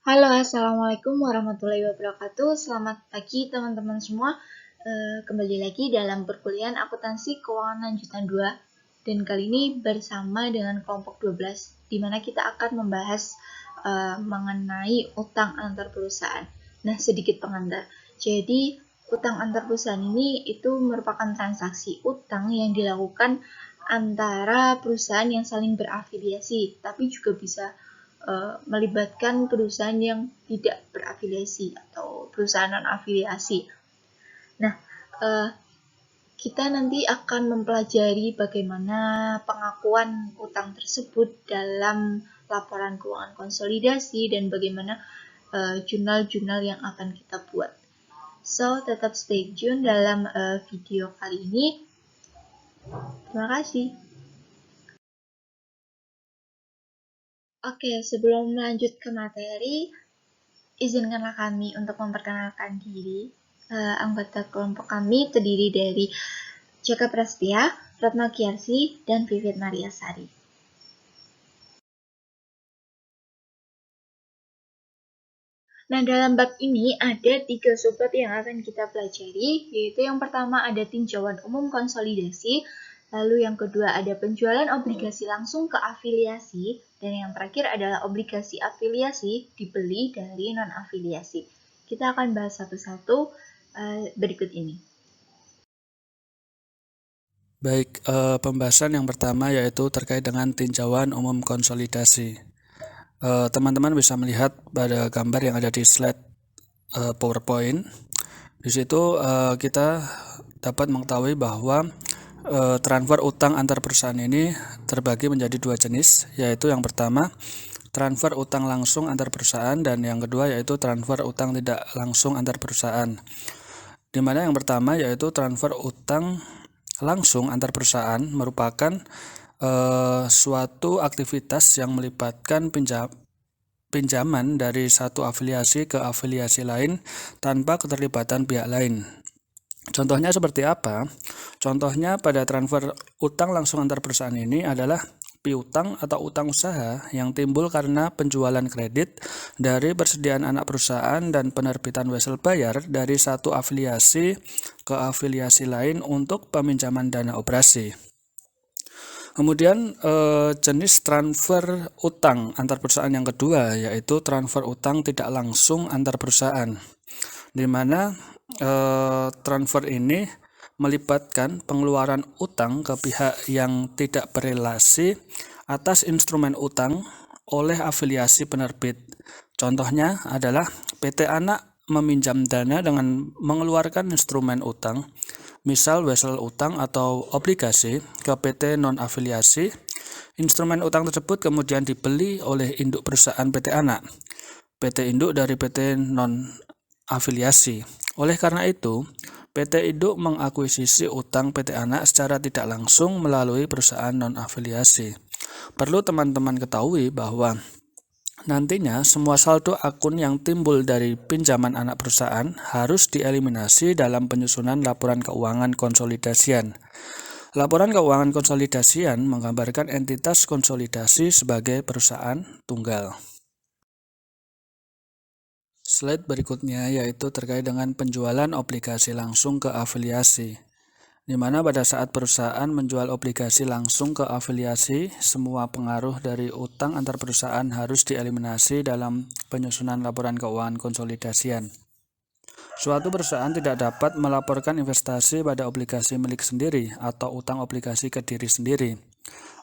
Halo, Assalamualaikum warahmatullahi wabarakatuh. Selamat pagi teman-teman semua. Kembali lagi dalam perkuliahan akuntansi keuangan lanjutan 2. Dan kali ini bersama dengan kelompok 12, di mana kita akan membahas mengenai utang antar perusahaan. Nah, sedikit pengantar. Jadi, utang antar perusahaan ini itu merupakan transaksi utang yang dilakukan antara perusahaan yang saling berafiliasi, tapi juga bisa melibatkan perusahaan yang tidak berafiliasi atau perusahaan non-afiliasi. Nah, kita nanti akan mempelajari bagaimana pengakuan utang tersebut dalam laporan keuangan konsolidasi dan bagaimana jurnal-jurnal yang akan kita buat. So, tetap stay tune dalam video kali ini. Terima kasih. Oke, sebelum lanjut ke materi, izinkanlah kami untuk memperkenalkan diri. Anggota kelompok kami terdiri dari Jaka Prastia, Retno Kiarsi, dan Vivit Mariasari. Nah, dalam bab ini ada 3 subbab yang akan kita pelajari, yaitu yang pertama ada tinjauan umum konsolidasi, lalu yang kedua ada penjualan obligasi langsung ke afiliasi, dan yang terakhir adalah obligasi afiliasi dibeli dari non-afiliasi. Kita akan bahas satu-satu berikut ini. Baik, pembahasan yang pertama yaitu terkait dengan tinjauan umum konsolidasi. Teman-teman bisa melihat pada gambar yang ada di slide PowerPoint. Di situ kita dapat mengetahui bahwa transfer utang antar perusahaan ini terbagi menjadi 2 jenis, yaitu yang pertama transfer utang langsung antar perusahaan dan yang kedua yaitu transfer utang tidak langsung antar perusahaan. Di mana yang pertama yaitu transfer utang langsung antar perusahaan merupakan suatu aktivitas yang melibatkan pinjaman dari satu afiliasi ke afiliasi lain tanpa keterlibatan pihak lain. Contohnya seperti apa? Contohnya pada transfer utang langsung antar perusahaan ini adalah piutang atau utang usaha yang timbul karena penjualan kredit dari persediaan anak perusahaan dan penerbitan wesel bayar dari satu afiliasi ke afiliasi lain untuk peminjaman dana operasi. Kemudian jenis transfer utang antar perusahaan yang kedua yaitu transfer utang tidak langsung antar perusahaan, di mana transfer ini melibatkan pengeluaran utang ke pihak yang tidak berelasi atas instrumen utang oleh afiliasi penerbit. Contohnya adalah PT Anak meminjam dana dengan mengeluarkan instrumen utang, misal wesel utang atau obligasi ke PT non-afiliasi. Instrumen utang tersebut kemudian dibeli oleh induk perusahaan PT Anak, PT induk dari PT non-afiliasi. Oleh karena itu, PT induk mengakuisisi utang PT Anak secara tidak langsung melalui perusahaan non-afiliasi. Perlu teman-teman ketahui bahwa nantinya semua saldo akun yang timbul dari pinjaman anak perusahaan harus dieliminasi dalam penyusunan laporan keuangan konsolidasian. Laporan keuangan konsolidasian menggambarkan entitas konsolidasi sebagai perusahaan tunggal. Slide berikutnya yaitu terkait dengan penjualan obligasi langsung ke afiliasi, di mana pada saat perusahaan menjual obligasi langsung ke afiliasi, semua pengaruh dari utang antar perusahaan harus dieliminasi dalam penyusunan laporan keuangan konsolidasian. Suatu perusahaan tidak dapat melaporkan investasi pada obligasi milik sendiri atau utang obligasi ke diri sendiri.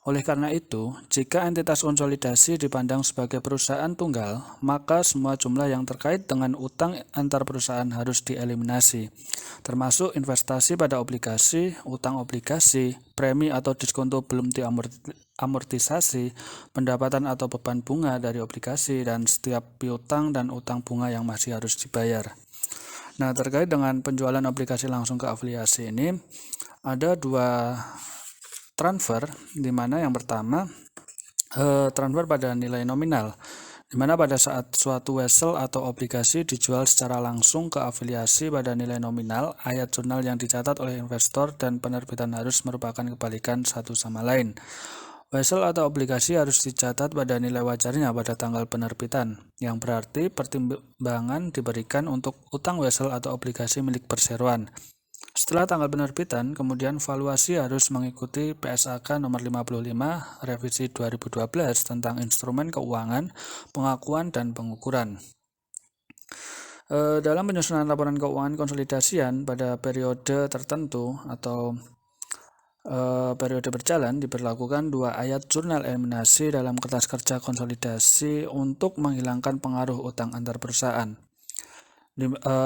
Oleh karena itu, jika entitas konsolidasi dipandang sebagai perusahaan tunggal, maka semua jumlah yang terkait dengan utang antar perusahaan harus dieliminasi, termasuk investasi pada obligasi, utang obligasi, premi atau diskonto belum diamortisasi, pendapatan atau beban bunga dari obligasi, dan setiap piutang dan utang bunga yang masih harus dibayar. Nah, terkait dengan penjualan obligasi langsung ke afiliasi ini, ada 2 transfer, di mana yang pertama transfer pada nilai nominal, di mana pada saat suatu wesel atau obligasi dijual secara langsung ke afiliasi pada nilai nominal, ayat jurnal yang dicatat oleh investor dan penerbitan harus merupakan kebalikan satu sama lain. Wesel atau obligasi harus dicatat pada nilai wajarnya pada tanggal penerbitan, yang berarti pertimbangan diberikan untuk utang wesel atau obligasi milik perseroan. Setelah tanggal penerbitan, kemudian valuasi harus mengikuti PSAK nomor 55 revisi 2012 tentang instrumen keuangan, pengakuan, dan pengukuran. Dalam penyusunan laporan keuangan konsolidasian pada periode tertentu atau periode berjalan diberlakukan 2 ayat jurnal eliminasi dalam kertas kerja konsolidasi untuk menghilangkan pengaruh utang antar perusahaan.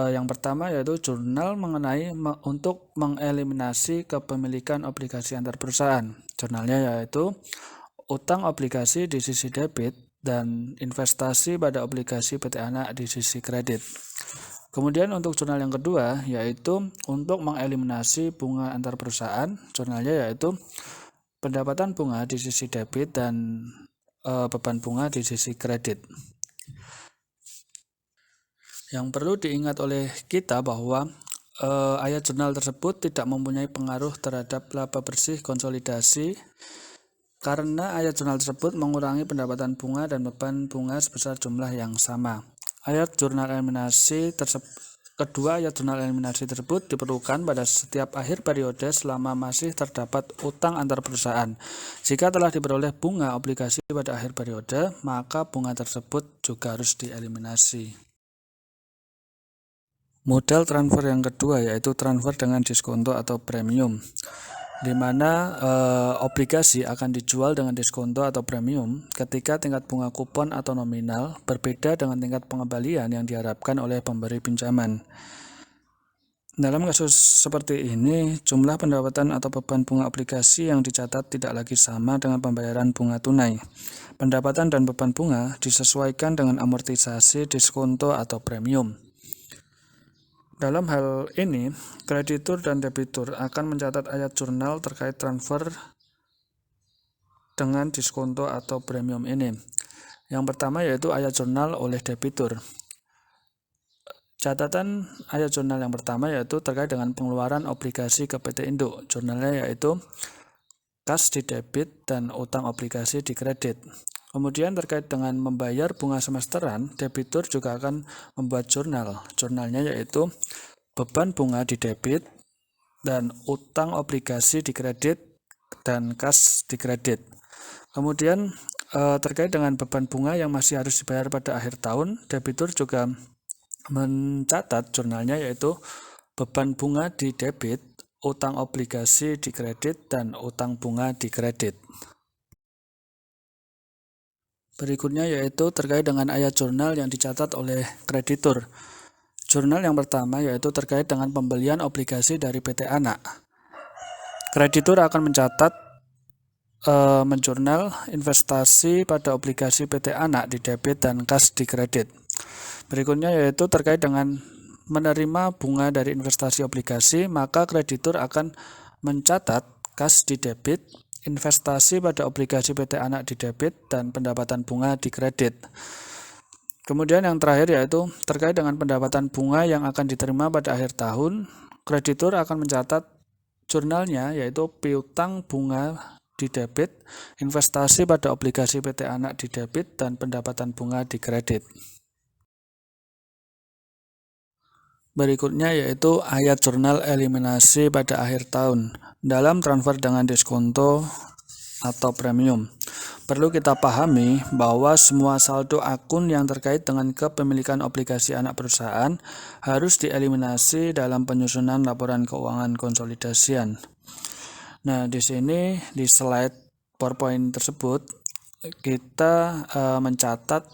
Yang pertama yaitu jurnal mengenai untuk mengeliminasi kepemilikan obligasi antar perusahaan. Jurnalnya yaitu utang obligasi di sisi debit dan investasi pada obligasi PT Anak di sisi kredit. Kemudian untuk jurnal yang kedua yaitu untuk mengeliminasi bunga antar perusahaan. Jurnalnya yaitu pendapatan bunga di sisi debit dan beban bunga di sisi kredit. Yang perlu diingat oleh kita bahwa ayat jurnal tersebut tidak mempunyai pengaruh terhadap laba bersih konsolidasi karena ayat jurnal tersebut mengurangi pendapatan bunga dan beban bunga sebesar jumlah yang sama. Ayat jurnal eliminasi kedua ayat jurnal eliminasi tersebut diperlukan pada setiap akhir periode selama masih terdapat utang antar perusahaan. Jika telah diperoleh bunga obligasi pada akhir periode, maka bunga tersebut juga harus dieliminasi. Model transfer yang kedua yaitu transfer dengan diskonto atau premium, di mana obligasi akan dijual dengan diskonto atau premium ketika tingkat bunga kupon atau nominal berbeda dengan tingkat pengembalian yang diharapkan oleh pemberi pinjaman. Dalam kasus seperti ini, jumlah pendapatan atau beban bunga obligasi yang dicatat tidak lagi sama dengan pembayaran bunga tunai. Pendapatan dan beban bunga disesuaikan dengan amortisasi, diskonto, atau premium. Dalam hal ini, kreditur dan debitur akan mencatat ayat jurnal terkait transfer dengan diskonto atau premium ini. Yang pertama yaitu ayat jurnal oleh debitur. Catatan ayat jurnal yang pertama yaitu terkait dengan pengeluaran obligasi ke PT Induk. Jurnalnya yaitu kas di debit dan utang obligasi di kredit. Kemudian terkait dengan membayar bunga semesteran, debitur juga akan membuat jurnal. Jurnalnya yaitu beban bunga di debit dan utang obligasi di kredit dan kas di kredit. Kemudian terkait dengan beban bunga yang masih harus dibayar pada akhir tahun, debitur juga mencatat jurnalnya yaitu beban bunga di debit, utang obligasi di kredit, dan utang bunga di kredit. Berikutnya yaitu terkait dengan ayat jurnal yang dicatat oleh kreditur. Jurnal yang pertama yaitu terkait dengan pembelian obligasi dari PT Anak. Kreditur akan mencatat menjurnal investasi pada obligasi PT Anak di debit dan kas di kredit. Berikutnya yaitu terkait dengan menerima bunga dari investasi obligasi, maka kreditur akan mencatat kas di debit, investasi pada obligasi PT Anak di debit, dan pendapatan bunga di kredit. Kemudian yang terakhir yaitu terkait dengan pendapatan bunga yang akan diterima pada akhir tahun, kreditur akan mencatat jurnalnya yaitu piutang bunga di debit, investasi pada obligasi PT Anak di debit, dan pendapatan bunga di kredit. Berikutnya yaitu ayat jurnal eliminasi pada akhir tahun dalam transfer dengan diskonto atau premium. Perlu kita pahami bahwa semua saldo akun yang terkait dengan kepemilikan obligasi anak perusahaan harus dieliminasi dalam penyusunan laporan keuangan konsolidasian. Nah, di sini di slide PowerPoint tersebut kita mencatat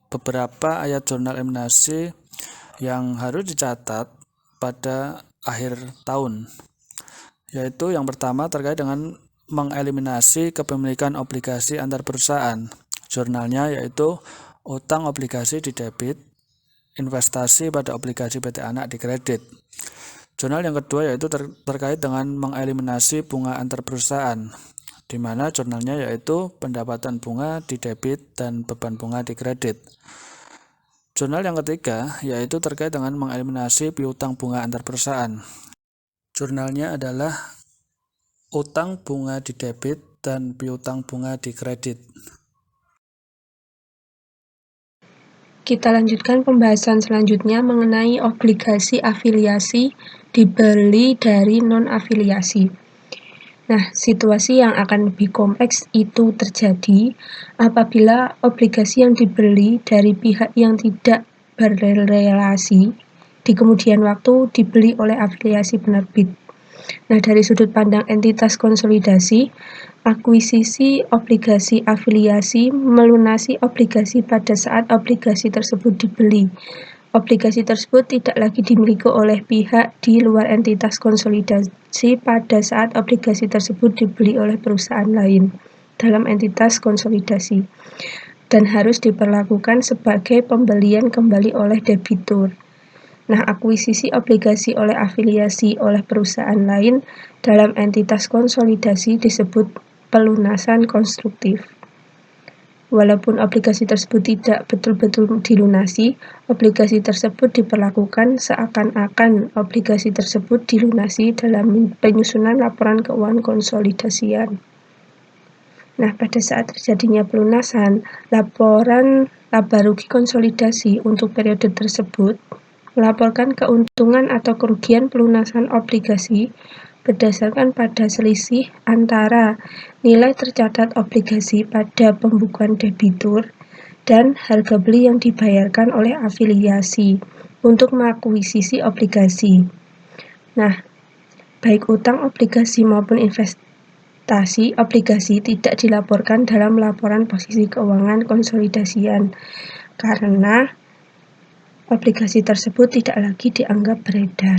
beberapa ayat jurnal eliminasi yang harus dicatat pada akhir tahun, yaitu yang pertama terkait dengan mengeliminasi kepemilikan obligasi antar perusahaan. Jurnalnya yaitu utang obligasi di debit, investasi pada obligasi PT Anak di kredit. Jurnal yang kedua yaitu terkait dengan mengeliminasi bunga antar perusahaan, di mana jurnalnya yaitu pendapatan bunga di debit dan beban bunga di kredit. Jurnal yang ketiga yaitu terkait dengan mengeliminasi piutang bunga antar perusahaan. Jurnalnya adalah utang bunga di debit dan piutang bunga di kredit. Kita lanjutkan pembahasan selanjutnya mengenai obligasi afiliasi dibeli dari non-afiliasi. Nah, situasi yang akan lebih kompleks itu terjadi apabila obligasi yang dibeli dari pihak yang tidak berrelasi di kemudian waktu dibeli oleh afiliasi penerbit. Nah, dari sudut pandang entitas konsolidasi, akuisisi obligasi afiliasi melunasi obligasi pada saat obligasi tersebut dibeli. Obligasi tersebut tidak lagi dimiliki oleh pihak di luar entitas konsolidasi pada saat obligasi tersebut dibeli oleh perusahaan lain dalam entitas konsolidasi dan harus diperlakukan sebagai pembelian kembali oleh debitur. Nah, akuisisi obligasi oleh afiliasi oleh perusahaan lain dalam entitas konsolidasi disebut pelunasan konstruktif. Walaupun obligasi tersebut tidak betul-betul dilunasi, obligasi tersebut diperlakukan seakan-akan obligasi tersebut dilunasi dalam penyusunan laporan keuangan konsolidasian. Nah, pada saat terjadinya pelunasan, laporan laba rugi konsolidasi untuk periode tersebut melaporkan keuntungan atau kerugian pelunasan obligasi berdasarkan pada selisih antara nilai tercatat obligasi pada pembukuan debitur dan harga beli yang dibayarkan oleh afiliasi untuk mengakuisisi obligasi. Nah, baik utang obligasi maupun investasi obligasi tidak dilaporkan dalam laporan posisi keuangan konsolidasian karena obligasi tersebut tidak lagi dianggap beredar.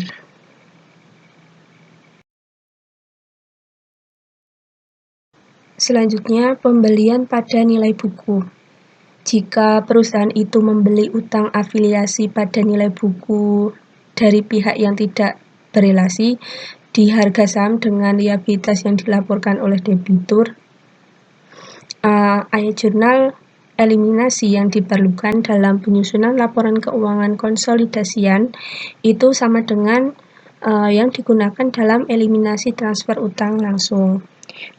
Selanjutnya, pembelian pada nilai buku. Jika perusahaan itu membeli utang afiliasi pada nilai buku dari pihak yang tidak berelasi di harga saham dengan liabilitas yang dilaporkan oleh debitur, ayat jurnal eliminasi yang diperlukan dalam penyusunan laporan keuangan konsolidasian itu sama dengan yang digunakan dalam eliminasi transfer utang langsung,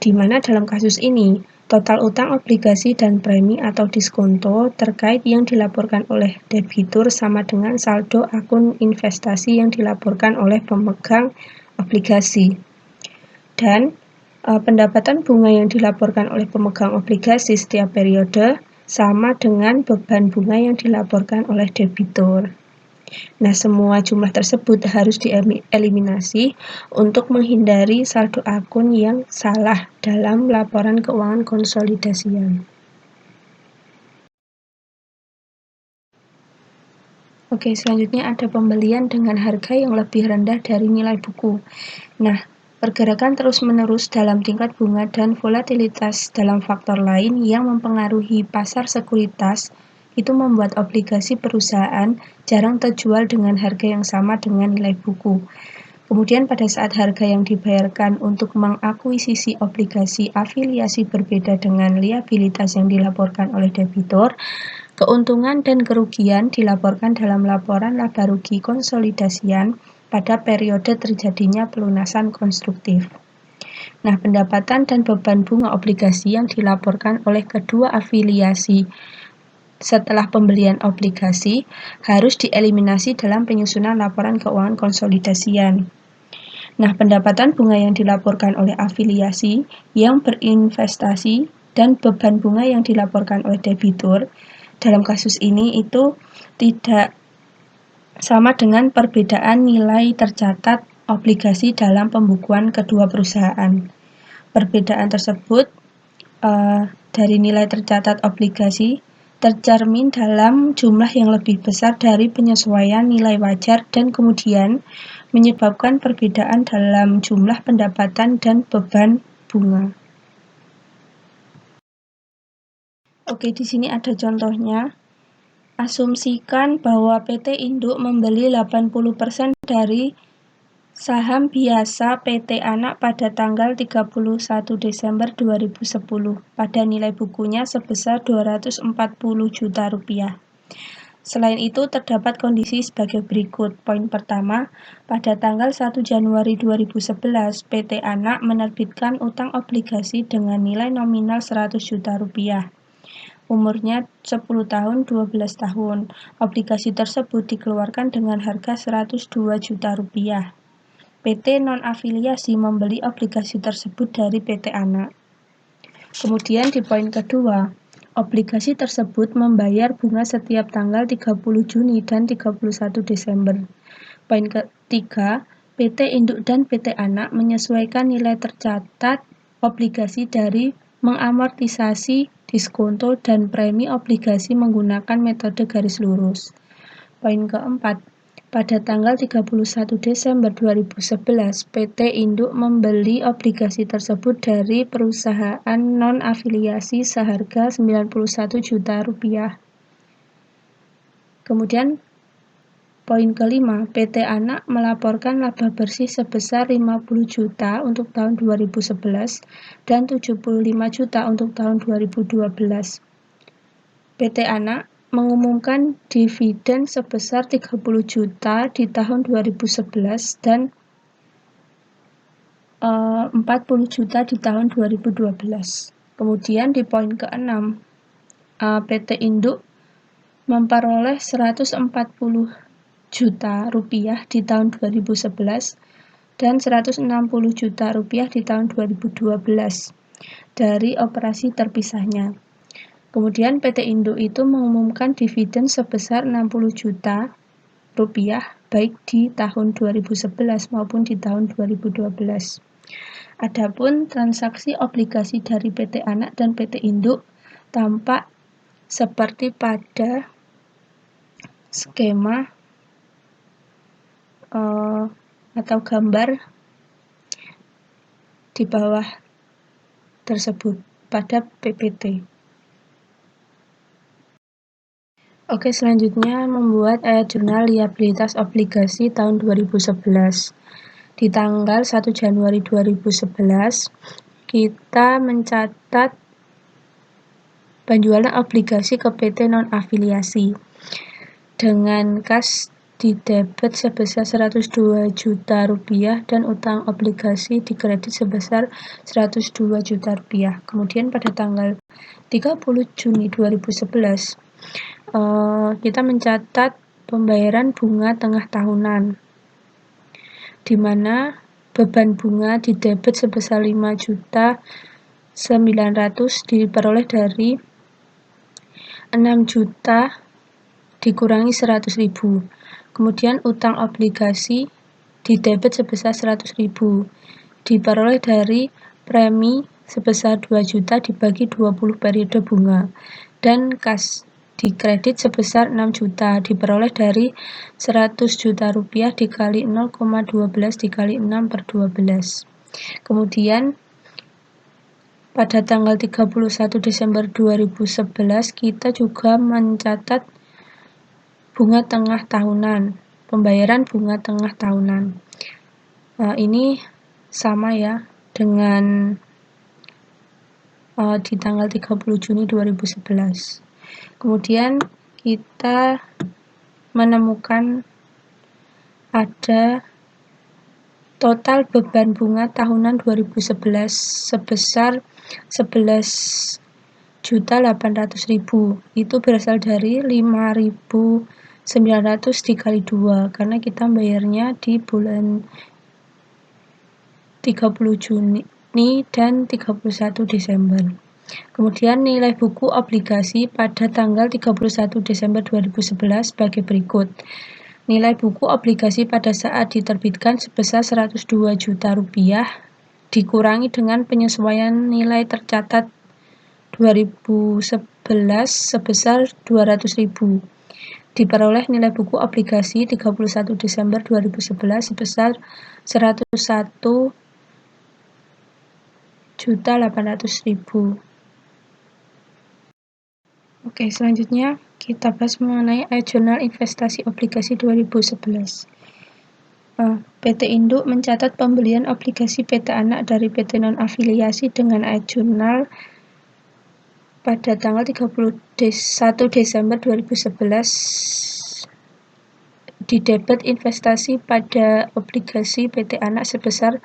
di mana dalam kasus ini total utang obligasi dan premi atau diskonto terkait yang dilaporkan oleh debitur sama dengan saldo akun investasi yang dilaporkan oleh pemegang obligasi. Dan pendapatan bunga yang dilaporkan oleh pemegang obligasi setiap periode sama dengan beban bunga yang dilaporkan oleh debitur. Nah, semua jumlah tersebut harus dieliminasi untuk menghindari saldo akun yang salah dalam laporan keuangan konsolidasian. Oke, selanjutnya ada pembelian dengan harga yang lebih rendah dari nilai buku. Nah, pergerakan terus-menerus dalam tingkat bunga dan volatilitas dalam faktor lain yang mempengaruhi pasar sekuritas itu membuat obligasi perusahaan jarang terjual dengan harga yang sama dengan nilai buku. Kemudian pada saat harga yang dibayarkan untuk mengakuisisi obligasi afiliasi berbeda dengan liabilitas yang dilaporkan oleh debitur, keuntungan dan kerugian dilaporkan dalam laporan laba rugi konsolidasian pada periode terjadinya pelunasan konstruktif. Nah, pendapatan dan beban bunga obligasi yang dilaporkan oleh kedua afiliasi setelah pembelian obligasi harus dieliminasi dalam penyusunan laporan keuangan konsolidasian. Nah, pendapatan bunga yang dilaporkan oleh afiliasi yang berinvestasi dan beban bunga yang dilaporkan oleh debitur dalam kasus ini itu tidak sama dengan perbedaan nilai tercatat obligasi dalam pembukuan kedua perusahaan. Perbedaan tersebut dari nilai tercatat obligasi tercermin dalam jumlah yang lebih besar dari penyesuaian nilai wajar dan kemudian menyebabkan perbedaan dalam jumlah pendapatan dan beban bunga. Oke, di sini ada contohnya. Asumsikan bahwa PT Induk membeli 80% dari saham biasa PT Anak pada tanggal 31 Desember 2010 pada nilai bukunya sebesar 240 juta rupiah. Selain itu, terdapat kondisi sebagai berikut. Poin pertama, pada tanggal 1 Januari 2011, PT Anak menerbitkan utang obligasi dengan nilai nominal 100 juta rupiah. Umurnya 10 tahun, 12 tahun. Obligasi tersebut dikeluarkan dengan harga 102 juta rupiah. PT non-afiliasi membeli obligasi tersebut dari PT Anak. Kemudian di poin kedua, obligasi tersebut membayar bunga setiap tanggal 30 Juni dan 31 Desember. Poin ketiga, PT Induk dan PT Anak menyesuaikan nilai tercatat obligasi dari mengamortisasi diskonto dan premi obligasi menggunakan metode garis lurus. Poin keempat, pada tanggal 31 Desember 2011, PT Induk membeli obligasi tersebut dari perusahaan non-afiliasi seharga 91 juta rupiah. Kemudian, poin kelima, PT Anak melaporkan laba bersih sebesar 50 juta untuk tahun 2011 dan 75 juta untuk tahun 2012. PT Anak mengumumkan dividen sebesar 30 juta di tahun 2011 dan 40 juta di tahun 2012. Kemudian di poin ke-6, PT Induk memperoleh 140 juta rupiah di tahun 2011 dan 160 juta rupiah di tahun 2012 dari operasi terpisahnya. Kemudian PT Induk itu mengumumkan dividen sebesar 60 juta rupiah baik di tahun 2011 maupun di tahun 2012. Adapun transaksi obligasi dari PT Anak dan PT Induk tampak seperti pada skema atau gambar di bawah tersebut pada PPT. Oke, selanjutnya membuat jurnal liabilitas obligasi tahun 2011. Di tanggal 1 Januari 2011, kita mencatat penjualan obligasi ke PT non-afiliasi dengan kas di debit sebesar 102 juta rupiah dan utang obligasi di kredit sebesar 102 juta rupiah. Kemudian pada tanggal 30 Juni 2011, kita mencatat pembayaran bunga tengah tahunan, di mana beban bunga di debit sebesar 5.900.000 diperoleh dari 6 juta dikurangi 100.000. Kemudian utang obligasi di debit sebesar 100.000 diperoleh dari premi sebesar 2 juta dibagi 20 periode bunga, dan kas di kredit sebesar 6 juta diperoleh dari 100 juta rupiah dikali 0,12 dikali 6/12. Kemudian pada tanggal 31 Desember 2011 kita juga mencatat bunga tengah tahunan, pembayaran bunga tengah tahunan. Ini sama ya dengan di tanggal 30 Juni 2011. Kemudian kita menemukan ada total beban bunga tahunan 2011 sebesar 11.800.000. Itu berasal dari 5.900 dikali 2 karena kita bayarnya di bulan 30 Juni dan 31 Desember. Kemudian nilai buku obligasi pada tanggal 31 Desember 2011 sebagai berikut. Nilai buku obligasi pada saat diterbitkan sebesar 102 juta rupiah dikurangi dengan penyesuaian nilai tercatat 2011 sebesar 200.000. Diperoleh nilai buku obligasi 31 Desember 2011 sebesar 101.800.000. Oke, selanjutnya kita bahas mengenai jurnal investasi obligasi 2011. PT Induk mencatat pembelian obligasi PT Anak dari PT non-afiliasi dengan jurnal pada tanggal 31 Desember 2011 didebet investasi pada obligasi PT Anak sebesar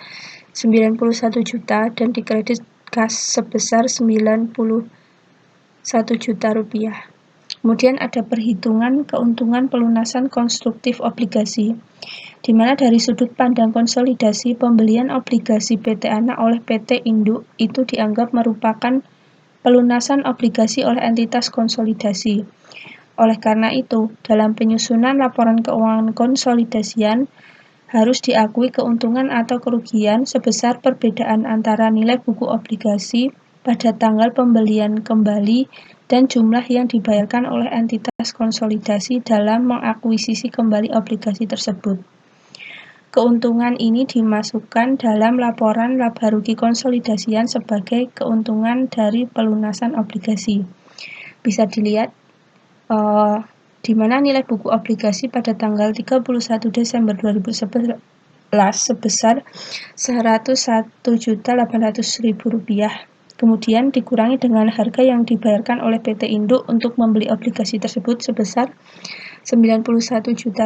91 juta dan dikredit kas sebesar 91 juta rupiah. Kemudian ada perhitungan keuntungan pelunasan konstruktif obligasi, di mana dari sudut pandang konsolidasi pembelian obligasi PT Anak oleh PT Induk itu dianggap merupakan pelunasan obligasi oleh entitas konsolidasi. Oleh karena itu, dalam penyusunan laporan keuangan konsolidasian harus diakui keuntungan atau kerugian sebesar perbedaan antara nilai buku obligasi pada tanggal pembelian kembali dan jumlah yang dibayarkan oleh entitas konsolidasi dalam mengakuisisi kembali obligasi tersebut. Keuntungan ini dimasukkan dalam laporan laba rugi konsolidasian sebagai keuntungan dari pelunasan obligasi. Bisa dilihat di mana nilai buku obligasi pada tanggal 31 Desember 2011 sebesar Rp101.800.000, kemudian dikurangi dengan harga yang dibayarkan oleh PT Induk untuk membeli obligasi tersebut sebesar Rp91 juta,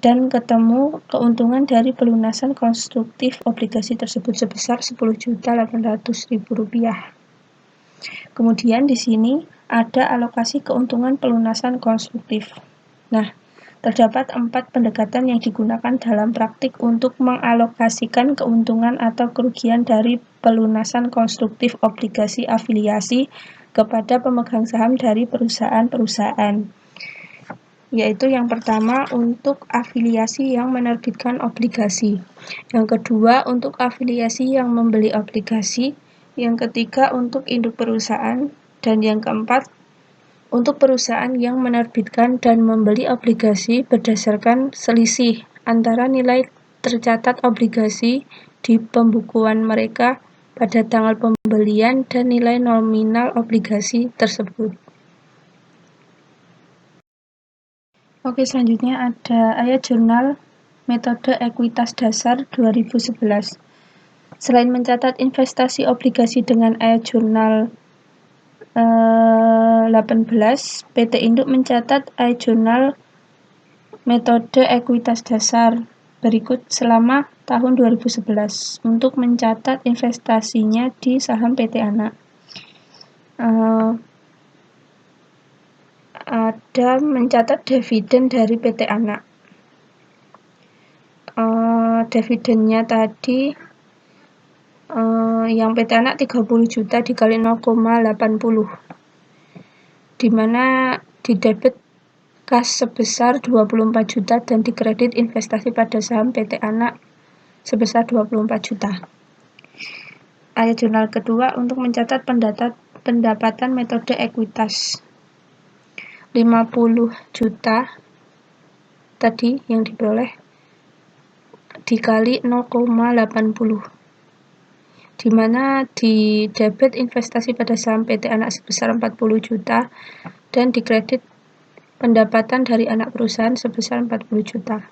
dan ketemu keuntungan dari pelunasan konstruktif obligasi tersebut sebesar Rp10.800.000. Kemudian di sini ada alokasi keuntungan pelunasan konstruktif. Nah, terdapat 4 pendekatan yang digunakan dalam praktik untuk mengalokasikan keuntungan atau kerugian dari pelunasan konstruktif obligasi afiliasi kepada pemegang saham dari perusahaan-perusahaan. Yaitu yang pertama untuk afiliasi yang menerbitkan obligasi, yang kedua untuk afiliasi yang membeli obligasi, yang ketiga untuk induk perusahaan, dan yang keempat untuk perusahaan yang menerbitkan dan membeli obligasi berdasarkan selisih antara nilai tercatat obligasi di pembukuan mereka pada tanggal pembelian dan nilai nominal obligasi tersebut. Oke, selanjutnya ada ayat jurnal metode ekuitas dasar 2011. Selain mencatat investasi obligasi dengan ayat jurnal 18, PT Induk mencatat ayat jurnal metode ekuitas dasar berikut selama tahun 2011 untuk mencatat investasinya di saham PT Anak. Ada mencatat dividen dari PT Anak. Dividennya tadi yang PT Anak 30 juta dikali 0,80, di mana didebet kas sebesar 24 juta dan dikredit investasi pada saham PT Anak sebesar 24 juta. Ayat jurnal kedua untuk mencatat pendapatan metode ekuitas 50 juta tadi yang diperoleh dikali 0,80, di mana di debit investasi pada saham PT Anak sebesar 40 juta dan dikredit pendapatan dari anak perusahaan sebesar 40 juta.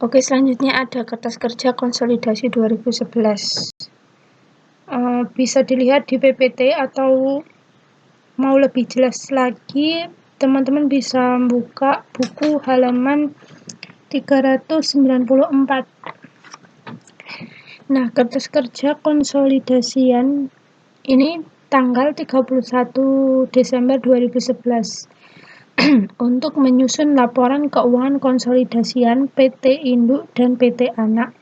Oke, selanjutnya ada kertas kerja konsolidasi 2011. Bisa dilihat di PPT atau mau lebih jelas lagi, teman-teman bisa buka buku halaman 394. Nah, kertas kerja konsolidasian ini tanggal 31 Desember 2011 untuk menyusun laporan keuangan konsolidasian PT Induk dan PT Anak.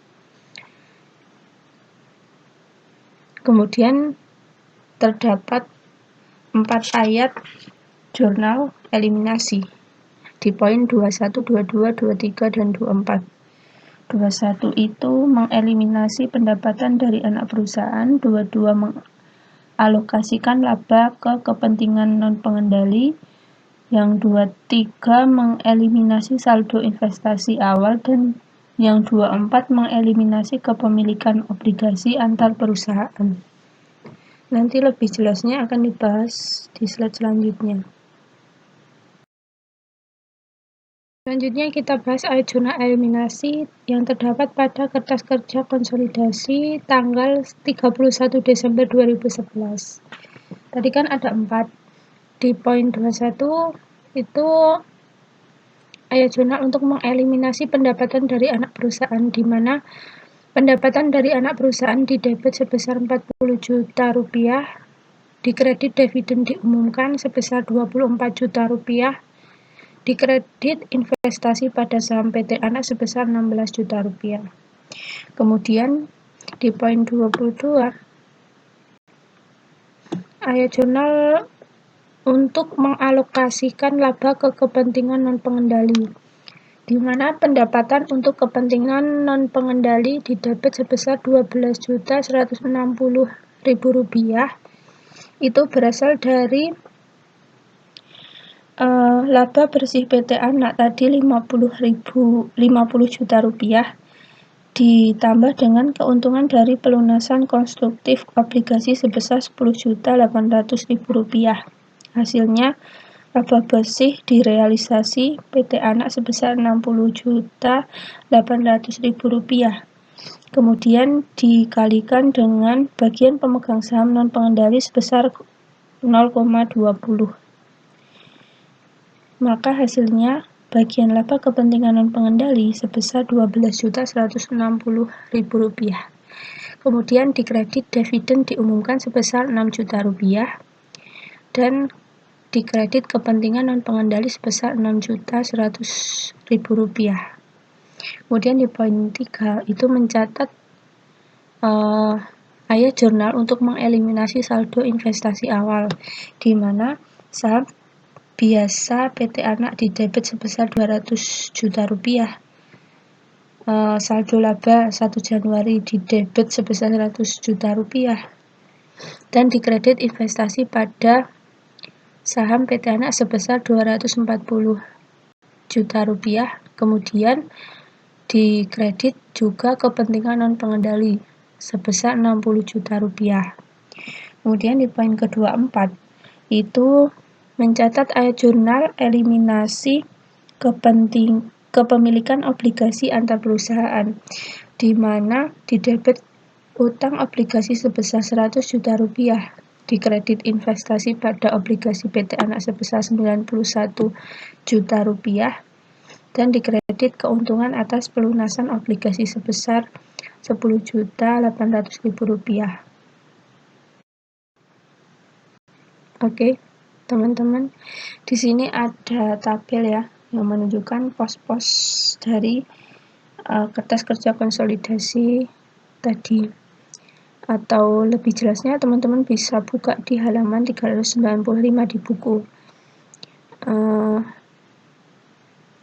Kemudian terdapat 4 ayat jurnal eliminasi di poin 21, 22, 23, dan 24. 21 itu mengeliminasi pendapatan dari anak perusahaan, 22 mengalokasikan laba ke kepentingan non-pengendali, yang 23 mengeliminasi saldo investasi awal, dan yang 24 mengeliminasi kepemilikan obligasi antar perusahaan. Nanti lebih jelasnya akan dibahas di slide selanjutnya. Selanjutnya kita bahas ayat jurnal eliminasi yang terdapat pada kertas kerja konsolidasi tanggal 31 Desember 2011. Tadi kan ada 4. Di poin 21 itu ayat jurnal untuk mengeliminasi pendapatan dari anak perusahaan, di mana pendapatan dari anak perusahaan didebit sebesar 40 juta rupiah, dikredit dividen diumumkan sebesar 24 juta rupiah, dikredit investasi pada saham PT Anak sebesar 16 juta rupiah. Kemudian di poin 22, ayat jurnal untuk mengalokasikan laba ke kepentingan non-pengendali, di mana pendapatan untuk kepentingan non-pengendali didebit sebesar 12.160.000 rupiah. Itu berasal dari laba bersih PT Anak tadi 50 juta rupiah, ditambah dengan keuntungan dari pelunasan konstruktif obligasi sebesar 10.800.000 rupiah. Hasilnya laba bersih direalisasi PT Anak sebesar 60.800.000 rupiah. Kemudian dikalikan dengan bagian pemegang saham non pengendali sebesar 0,20. Maka hasilnya bagian laba kepentingan non pengendali sebesar 12.160.000 rupiah. Kemudian dikredit dividen diumumkan sebesar 6 juta rupiah dan dikredit kepentingan non pengendali sebesar 6.100.000 rupiah. Kemudian di poin 3 itu mencatat ayat jurnal untuk mengeliminasi saldo investasi awal, di mana saham biasa PT Anak didebit sebesar 200 juta rupiah. Saldo laba 1 Januari didebit sebesar 100 juta rupiah. Dan dikredit investasi pada saham PT Anak sebesar 240 juta rupiah. Kemudian dikredit juga kepentingan non pengendali sebesar 60 juta rupiah. Kemudian di poin ke-24 itu mencatat ayat jurnal eliminasi kepemilikan obligasi antar perusahaan, di mana didebit utang obligasi sebesar 100 juta rupiah, dikredit investasi pada obligasi PT Anak sebesar 91 juta rupiah, dan dikredit keuntungan atas pelunasan obligasi sebesar 10.800.000 rupiah. Oke. Teman-teman, di sini ada tabel ya yang menunjukkan pos-pos dari kertas kerja konsolidasi tadi. Atau lebih jelasnya teman-teman bisa buka di halaman 395 di buku.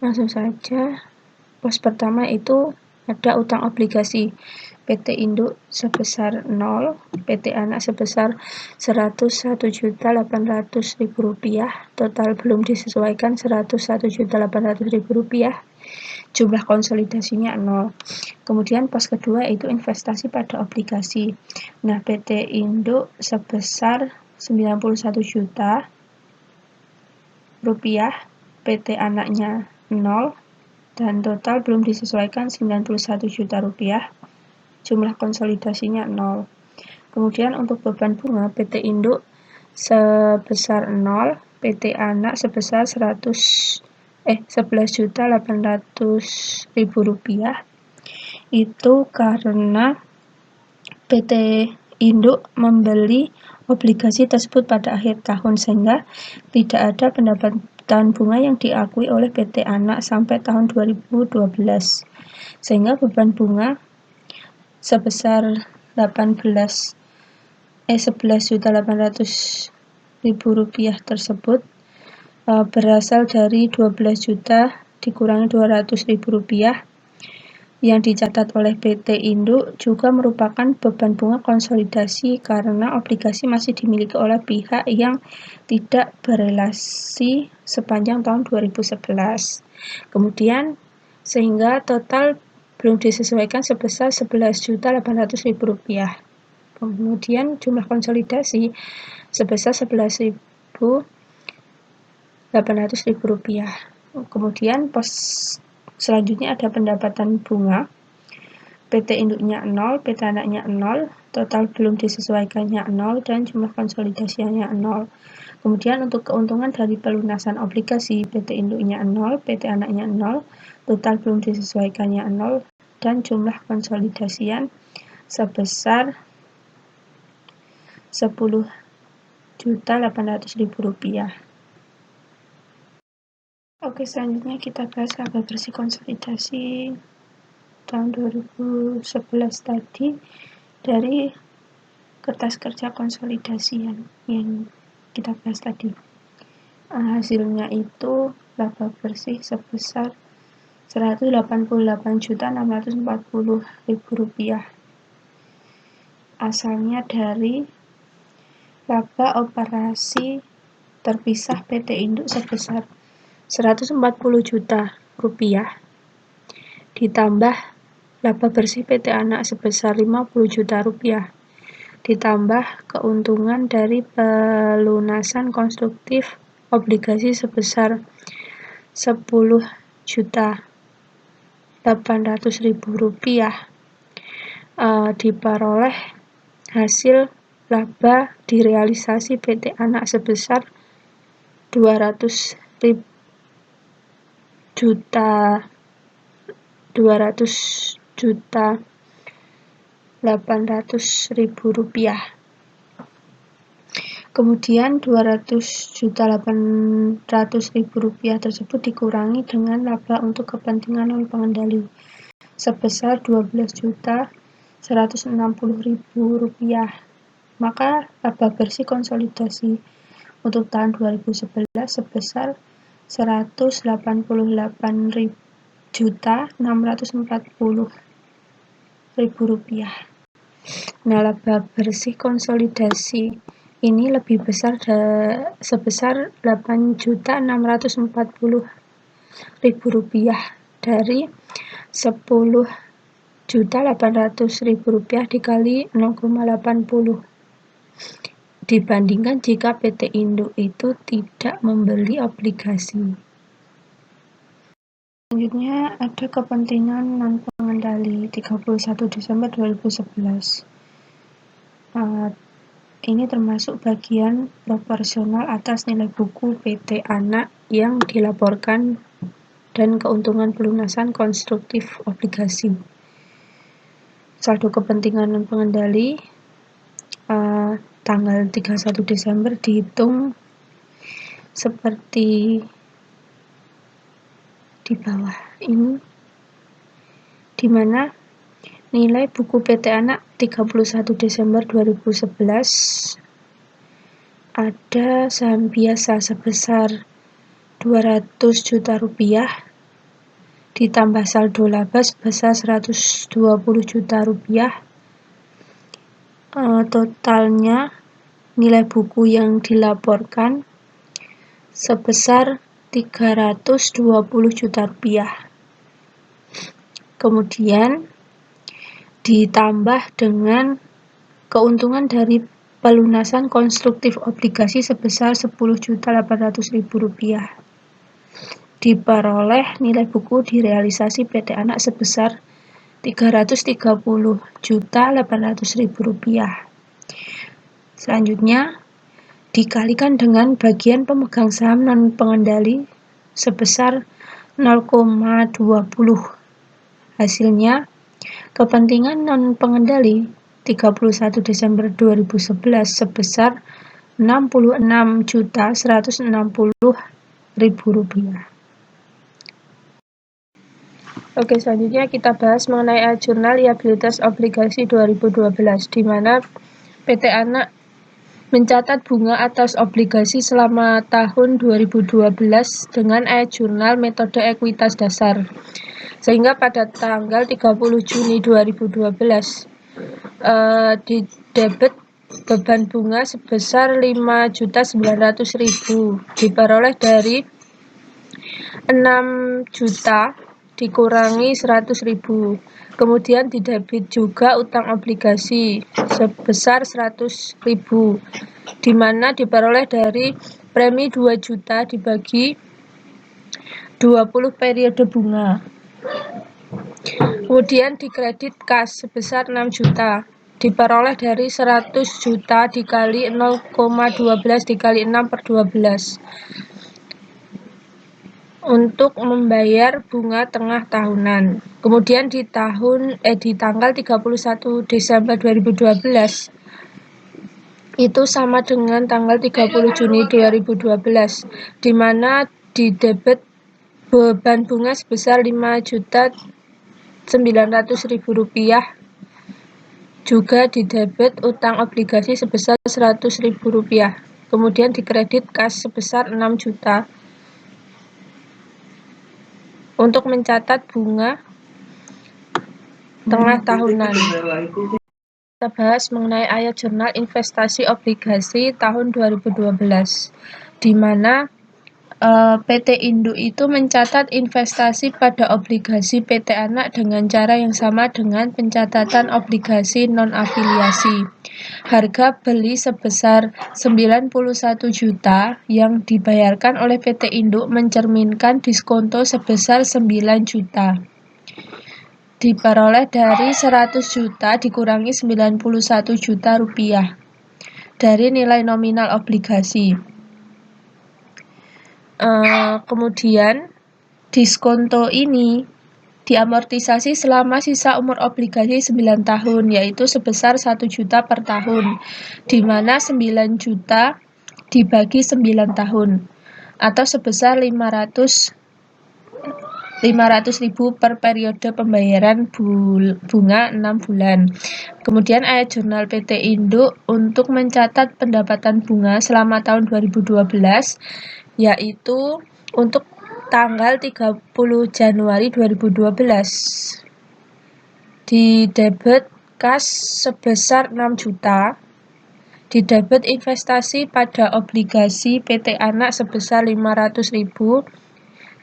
Langsung saja. Pos pertama itu ada utang obligasi PT Induk sebesar 0, PT Anak sebesar 101.800.000 rupiah, total belum disesuaikan 101.800.000 rupiah, jumlah konsolidasinya 0. Kemudian pos kedua itu investasi pada obligasi. Nah, PT Induk sebesar 91 juta rupiah, PT Anaknya 0, dan total belum disesuaikan 91 juta rupiah. Jumlah konsolidasinya 0. Kemudian untuk beban bunga PT Induk sebesar 0, PT Anak sebesar 11.800.000 rupiah. Itu karena PT Induk membeli obligasi tersebut pada akhir tahun, sehingga tidak ada pendapatan bunga yang diakui oleh PT Anak sampai tahun 2012. Sehingga beban bunga sebesar 11.800.000 rupiah tersebut berasal dari 12 juta dikurangi 200.000 rupiah yang dicatat oleh PT Induk juga merupakan beban bunga konsolidasi karena obligasi masih dimiliki oleh pihak yang tidak berelasi sepanjang tahun 2011. Kemudian sehingga total belum disesuaikan sebesar 11.800.000 rupiah. Kemudian jumlah konsolidasi sebesar 11.800.000 rupiah. Kemudian pos selanjutnya ada pendapatan bunga. PT induknya 0, PT anaknya 0, total belum disesuaikannya 0, dan jumlah konsolidasinya 0. Kemudian untuk keuntungan dari pelunasan obligasi, PT induknya 0, PT anaknya 0, total belum disesuaikannya 0, dan jumlah konsolidasian sebesar Rp10.800.000. Oke, selanjutnya kita bahas laba bersih konsolidasi tahun 2011 tadi dari kertas kerja konsolidasi yang kita bahas tadi. Hasilnya itu laba bersih sebesar Rp188.640.000. Asalnya dari laba operasi terpisah PT Induk sebesar Rp140 juta ditambah laba bersih PT Anak sebesar Rp50 juta ditambah keuntungan dari pelunasan konstruktif obligasi sebesar Rp10.800.000, diperoleh hasil laba direalisasi PT Anak sebesar Rp200.800.000. Kemudian Rp200.800.000 tersebut dikurangi dengan laba untuk kepentingan non pengendali sebesar Rp12.160.000. Maka laba bersih konsolidasi untuk tahun 2011 sebesar Rp188.640.000. Nah, laba bersih konsolidasi ini lebih besar sebesar Rp8.640.000 dari Rp10.800.000 dikali 0,80 dibandingkan jika PT Induk itu tidak membeli obligasi. Selanjutnya ada kepentingan non pengendali 31 Desember 2011. Ini termasuk bagian proporsional atas nilai buku PT Anak yang dilaporkan dan keuntungan pelunasan konstruktif obligasi. Saldo kepentingan non pengendali tanggal 31 Desember dihitung seperti di bawah ini, di mana nilai buku PT Anak 31 Desember 2011 ada saham biasa sebesar Rp200 juta ditambah saldo laba sebesar Rp120 juta. Totalnya nilai buku yang dilaporkan sebesar Rp320 juta. Kemudian ditambah dengan keuntungan dari pelunasan konstruktif obligasi sebesar Rp10.800.000. Diperoleh nilai buku direalisasi PT Anak sebesar Rp330.800.000. Selanjutnya dikalikan dengan bagian pemegang saham non pengendali sebesar 0,20. Hasilnya kepentingan non pengendali 31 Desember 2011 sebesar Rp66.160.000. Oke, selanjutnya kita bahas mengenai jurnal liabilitas obligasi 2012, di mana PT Anak mencatat bunga atas obligasi selama tahun 2012 dengan jurnal metode ekuitas dasar. Sehingga pada tanggal 30 Juni 2012 didebit beban bunga sebesar Rp5.900.000 diperoleh dari 6 juta dikurangi 100.000. Kemudian didebit juga utang obligasi sebesar 100.000, di mana diperoleh dari premi 2 juta dibagi 20 periode bunga. Kemudian dikredit kas sebesar 6 juta. Diperoleh dari 100 juta dikali 0,12 dikali 6 per 12. Untuk membayar bunga tengah tahunan. Kemudian di tanggal 31 Desember 2012 itu sama dengan tanggal 30 Juni 2012, di mana didebet beban bunga sebesar Rp5.900.000, juga didebet utang obligasi sebesar Rp100.000, kemudian dikredit kas sebesar 6 juta untuk mencatat bunga tengah tahunan. Kita bahas mengenai ayat jurnal investasi obligasi tahun 2012, di mana PT Induk itu mencatat investasi pada obligasi PT Anak dengan cara yang sama dengan pencatatan obligasi non-afiliasi. Harga beli sebesar 91 juta yang dibayarkan oleh PT Induk mencerminkan diskonto sebesar 9 juta. Diperoleh dari 100 juta dikurangi 91 juta rupiah dari nilai nominal obligasi. Kemudian diskonto ini diamortisasi selama sisa umur obligasi 9 tahun, yaitu sebesar 1 juta per tahun, di mana 9 juta dibagi 9 tahun, atau sebesar 500.000 per periode pembayaran bunga 6 bulan. Kemudian ayat jurnal PT Induk untuk mencatat pendapatan bunga selama tahun 2012, yaitu untuk tanggal 30 Januari 2012. Didebet kas sebesar 6 juta, didebet investasi pada obligasi PT Anak sebesar 500.000,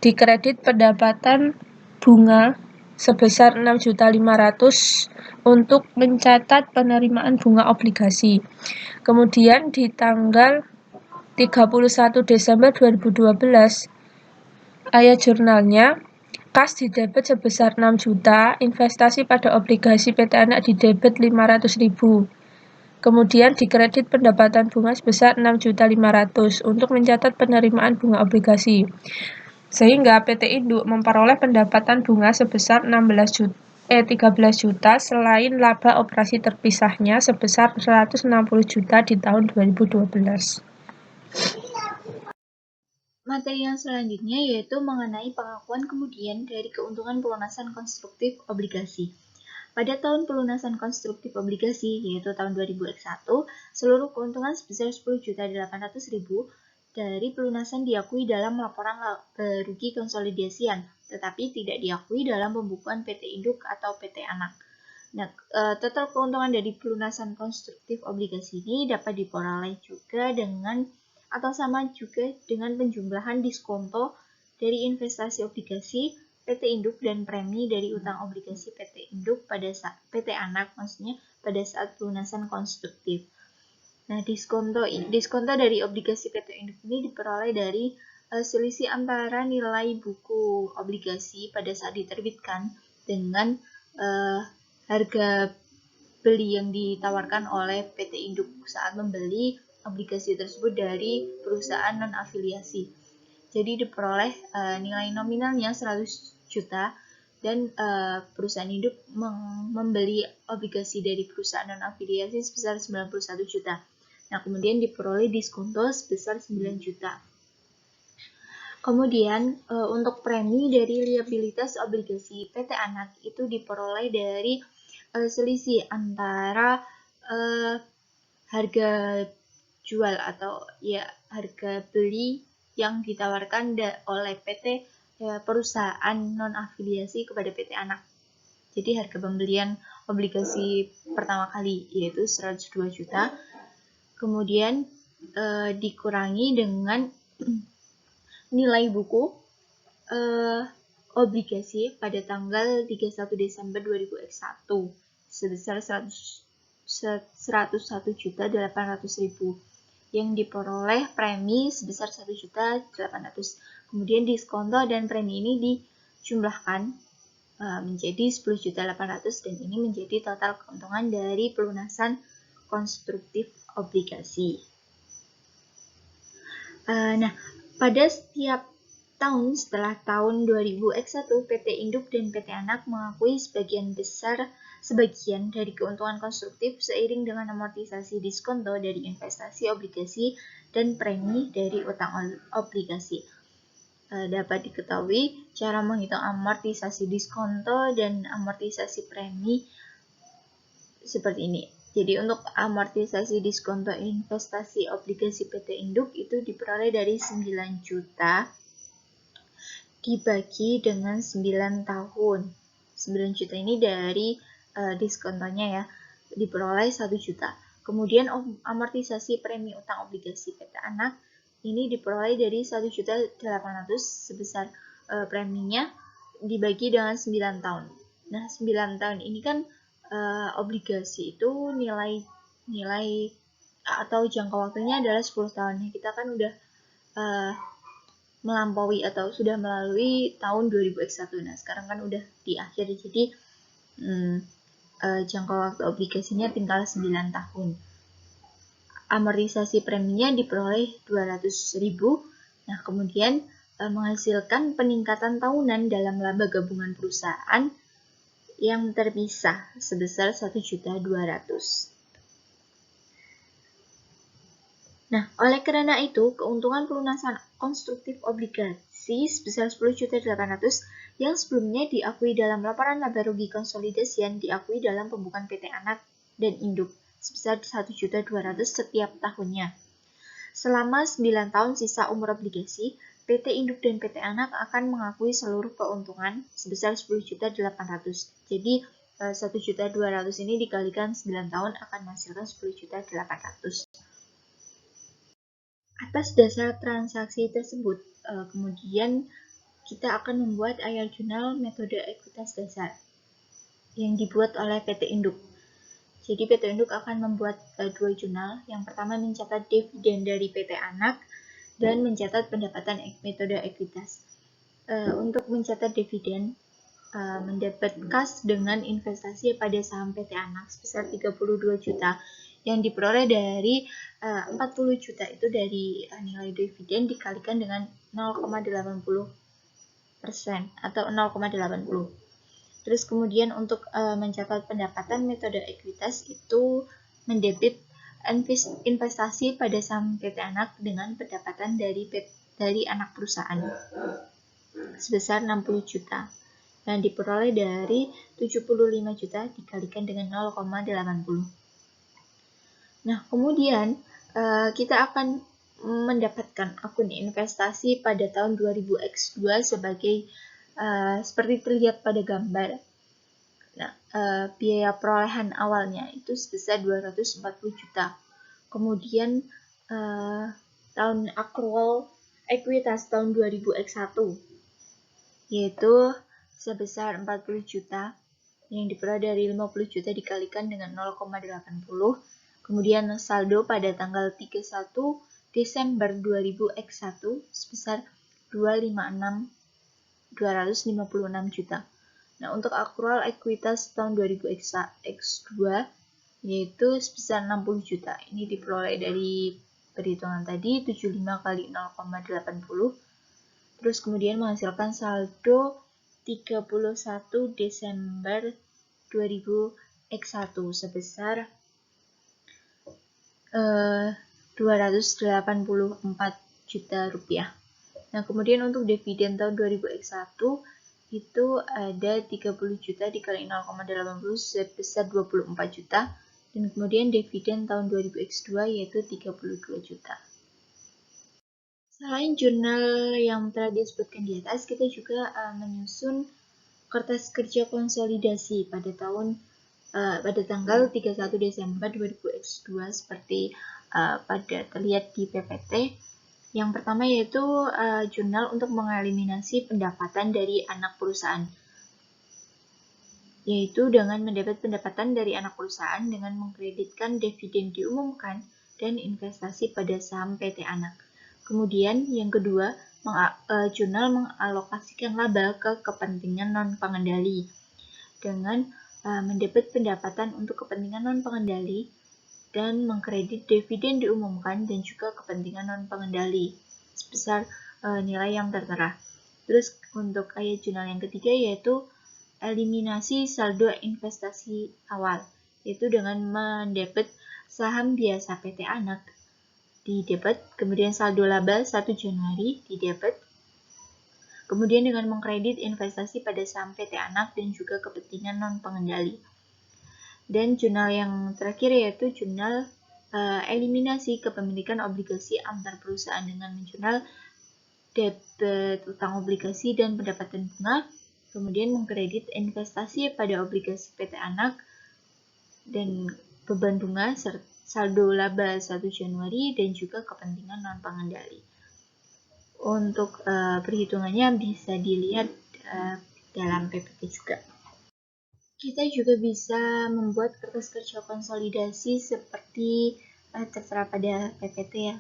dikredit pendapatan bunga sebesar 6.500.000 untuk mencatat penerimaan bunga obligasi. Kemudian di tanggal 31 Desember 2012, ayat jurnalnya, kas didebet sebesar 6 juta, investasi pada obligasi PT Anak didebet 500.000. Kemudian dikredit pendapatan bunga sebesar 6.500.000 untuk mencatat penerimaan bunga obligasi. Sehingga PT Induk memperoleh pendapatan bunga sebesar 13 juta selain laba operasi terpisahnya sebesar 160 juta di tahun 2012. Materi yang selanjutnya yaitu mengenai pengakuan kemudian dari keuntungan pelunasan konstruktif obligasi. Pada tahun pelunasan konstruktif obligasi, yaitu tahun 2001, seluruh keuntungan sebesar 10.800.000 dari pelunasan diakui dalam laporan rugi konsolidasian, tetapi tidak diakui dalam pembukuan PT Induk atau PT Anak. Nah, total keuntungan dari pelunasan konstruktif obligasi ini dapat diperoleh juga dengan atau sama juga dengan penjumlahan diskonto dari investasi obligasi PT Induk dan premi dari utang obligasi PT Induk pada saat PT Anak, maksudnya pada saat pelunasan konstruktif. Nah, diskonto dari obligasi PT Induk ini diperoleh dari selisih antara nilai buku obligasi pada saat diterbitkan dengan harga beli yang ditawarkan oleh PT Induk saat membeli obligasi tersebut dari perusahaan non-afiliasi. Jadi diperoleh nilai nominalnya 100 juta dan perusahaan Induk membeli obligasi dari perusahaan non-afiliasi sebesar 91 juta. Nah, kemudian diperoleh diskonto sebesar 9 juta. Kemudian untuk premi dari liabilitas obligasi PT Anak itu diperoleh dari selisih antara harga jual atau ya harga beli yang ditawarkan oleh PT perusahaan non-afiliasi kepada PT Anak. Jadi harga pembelian obligasi pertama kali yaitu 102 juta. Kemudian dikurangi dengan nilai buku obligasi pada tanggal 31 Desember 2001 sebesar 101.800.000 yang diperoleh premi sebesar 1.800.000. Kemudian diskonto dan premi ini dijumlahkan menjadi 10.800.000 dan ini menjadi total keuntungan dari pelunasan konstruktif obligasi. Nah, pada setiap tahun setelah tahun 2000X1, PT Induk dan PT Anak mengakui sebagian dari keuntungan konstruktif seiring dengan amortisasi diskonto dari investasi obligasi dan premi dari utang obligasi. Dapat diketahui cara menghitung amortisasi diskonto dan amortisasi premi seperti ini. Jadi untuk amortisasi diskonto investasi obligasi PT Induk itu diperoleh dari 9 juta dibagi dengan 9 tahun. 9 juta ini dari diskontonya ya, diperoleh 1 juta. Kemudian amortisasi premi utang obligasi PT Anak ini diperoleh dari 1.800.000 sebesar preminya dibagi dengan 9 tahun. Nah, 9 tahun ini kan obligasi itu nilai atau jangka waktunya adalah 10 tahun. Kita kan udah melampaui atau sudah melalui tahun 2000X1. Nah, sekarang kan udah di akhir, jadi jangka waktu obligasinya tinggal 9 tahun. Amortisasi preminya diperoleh 200.000. Nah, kemudian menghasilkan peningkatan tahunan dalam laba gabungan perusahaan yang terpisah sebesar 1.200.000. Nah, oleh karena itu, keuntungan pelunasan konstruktif obligasi sebesar 10.800.000 yang sebelumnya diakui dalam laporan laba rugi konsolidasian diakui dalam pembukuan PT Anak dan Induk sebesar 1.200.000 setiap tahunnya. Selama 9 tahun sisa umur obligasi, PT Induk dan PT Anak akan mengakui seluruh keuntungan sebesar 10.800.000. Jadi 1.200.000 ini dikalikan 9 tahun akan menghasilkan 10.800.000. Atas dasar transaksi tersebut, kemudian kita akan membuat IR jurnal metode ekuitas dasar yang dibuat oleh PT Induk. Jadi PT Induk akan membuat 2 jurnal. Yang pertama mencatat dividen dari PT Anak dan mencatat pendapatan metode ekuitas. Untuk mencatat dividen, mendapat kas dengan investasi pada saham PT Anak sebesar 32 juta yang diperoleh dari 40 juta itu dari nilai dividen dikalikan dengan 0,80% atau 0,80. Terus kemudian untuk mencatat pendapatan metode ekuitas itu mendebit investasi pada saham PT Anak dengan pendapatan dari anak perusahaan sebesar 60 juta dan diperoleh dari 75 juta dikalikan dengan 0,80. Nah, kemudian kita akan mendapatkan akun investasi pada tahun 2000X2 sebagai seperti terlihat pada gambar. Nah, biaya perolehan awalnya itu sebesar 240 juta. Kemudian tahun accrual ekuitas tahun 2000X1 yaitu sebesar 40 juta yang diperoleh dari 50 juta dikalikan dengan 0,80. Kemudian saldo pada tanggal 31 Desember 2000X1 sebesar 256 juta. Nah, untuk accrual ekuitas tahun 2000X2 yaitu sebesar 60 juta. Ini diperoleh dari perhitungan tadi 75 kali 0,80. Terus kemudian menghasilkan saldo 31 Desember 2000X1 sebesar 284 juta rupiah. Nah, kemudian untuk dividen tahun 2000X1 itu ada 30 juta dikali 0,80 sebesar 24 juta. Dan kemudian dividen tahun 2000X2 yaitu 32 juta. Selain jurnal yang telah disebutkan di atas, kita juga menyusun kertas kerja konsolidasi pada tanggal 31 Desember 2000X2 seperti pada terlihat di PPT. Yang pertama yaitu jurnal untuk mengeliminasi pendapatan dari anak perusahaan, yaitu dengan mendapat pendapatan dari anak perusahaan dengan mengkreditkan dividen diumumkan dan investasi pada saham PT Anak. Kemudian yang kedua, jurnal mengalokasikan laba ke kepentingan non-pengendali dengan mendebit pendapatan untuk kepentingan non-pengendali dan mengkredit dividen diumumkan dan juga kepentingan non-pengendali sebesar nilai yang tertera. Terus untuk ayat jurnal yang ketiga yaitu eliminasi saldo investasi awal, yaitu dengan mendebit saham biasa PT Anak di debit, kemudian saldo laba 1 Januari di debit, kemudian dengan mengkredit investasi pada saham PT Anak dan juga kepentingan non-pengendali. Dan jurnal yang terakhir yaitu jurnal eliminasi kepemilikan obligasi antar perusahaan dengan menjurnal debit utang obligasi dan pendapatan bunga, kemudian mengkredit investasi pada obligasi PT Anak dan beban bunga serta saldo laba 1 Januari dan juga kepentingan non-pengendali. Untuk perhitungannya bisa dilihat dalam PPT juga. Kita juga bisa membuat kertas kerja konsolidasi seperti tertera pada PPT ya.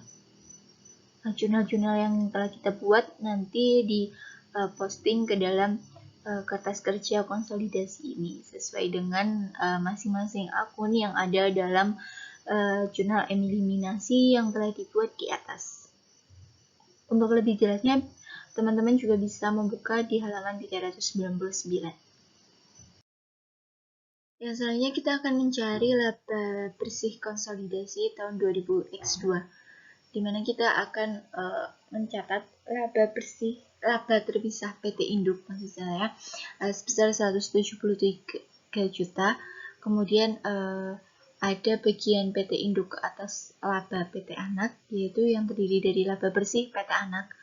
Jurnal-jurnal yang telah kita buat nanti di posting ke dalam kertas kerja konsolidasi ini sesuai dengan masing-masing akun yang ada dalam jurnal eliminasi yang telah dibuat di atas. Untuk lebih jelasnya, teman-teman juga bisa membuka di halaman 399. Yang selanjutnya kita akan mencari laba bersih konsolidasi tahun 2000X2, di mana kita akan mencatat laba terpisah PT Induk maksud saya sebesar 173 juta. Kemudian ada bagian PT Induk ke atas laba PT Anak, yaitu yang terdiri dari laba bersih PT Anak,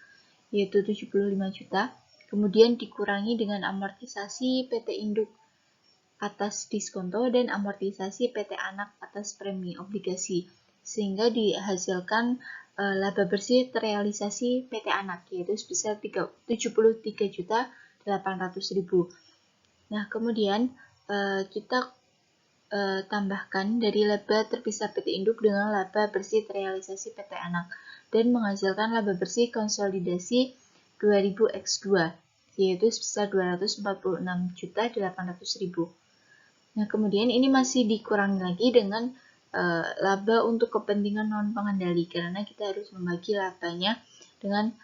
yaitu 75 juta. Kemudian dikurangi dengan amortisasi PT Induk atas diskonto dan amortisasi PT Anak atas premi obligasi, sehingga dihasilkan laba bersih terrealisasi PT Anak, yaitu sebesar 73.800.000. Nah, kemudian kita tambahkan dari laba terpisah PT Induk dengan laba bersih terrealisasi PT Anak dan menghasilkan laba bersih konsolidasi 2000X2, yaitu sebesar 246.800.000. Nah, kemudian ini masih dikurangi lagi dengan laba untuk kepentingan non-pengendali, karena kita harus membagi labanya dengan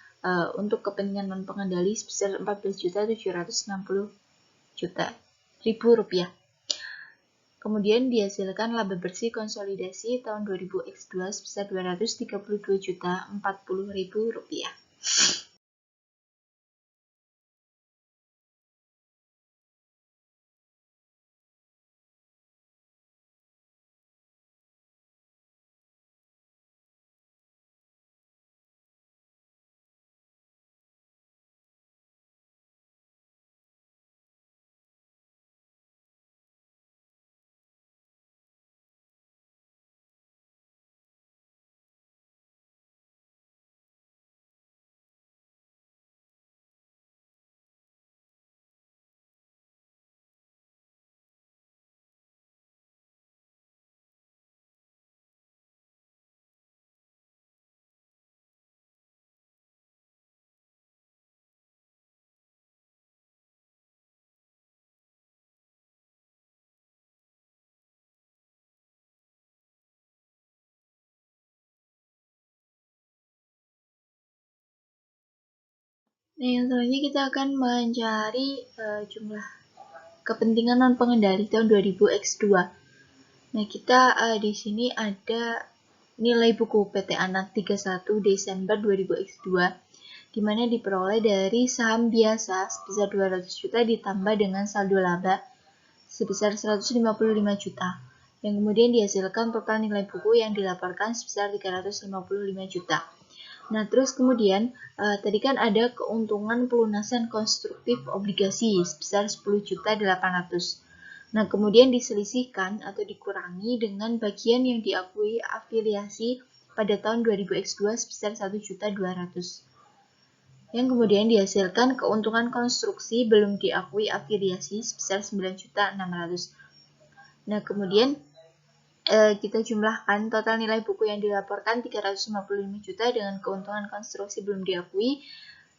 untuk kepentingan non-pengendali sebesar 14.760.000 rupiah. Kemudian dihasilkan laba bersih konsolidasi tahun 2000X2 sebesar 232.040.000 rupiah. Nah, yang selanjutnya kita akan mencari jumlah kepentingan non-pengendali tahun 2000X2. Nah, kita di sini ada nilai buku PT Anak 31 Desember 2000X2, di mana diperoleh dari saham biasa sebesar 200 juta ditambah dengan saldo laba sebesar 155 juta, yang kemudian dihasilkan total nilai buku yang dilaporkan sebesar 355 juta. Nah, terus kemudian tadi kan ada keuntungan pelunasan konstruktif obligasi sebesar 10.800. Nah, kemudian diselisihkan atau dikurangi dengan bagian yang diakui afiliasi pada tahun 2000X2 sebesar 1.200.000. Yang kemudian dihasilkan keuntungan konstruksi belum diakui afiliasi sebesar 9.600. Nah, kemudian kita jumlahkan total nilai buku yang dilaporkan 355 juta dengan keuntungan konstruksi belum diakui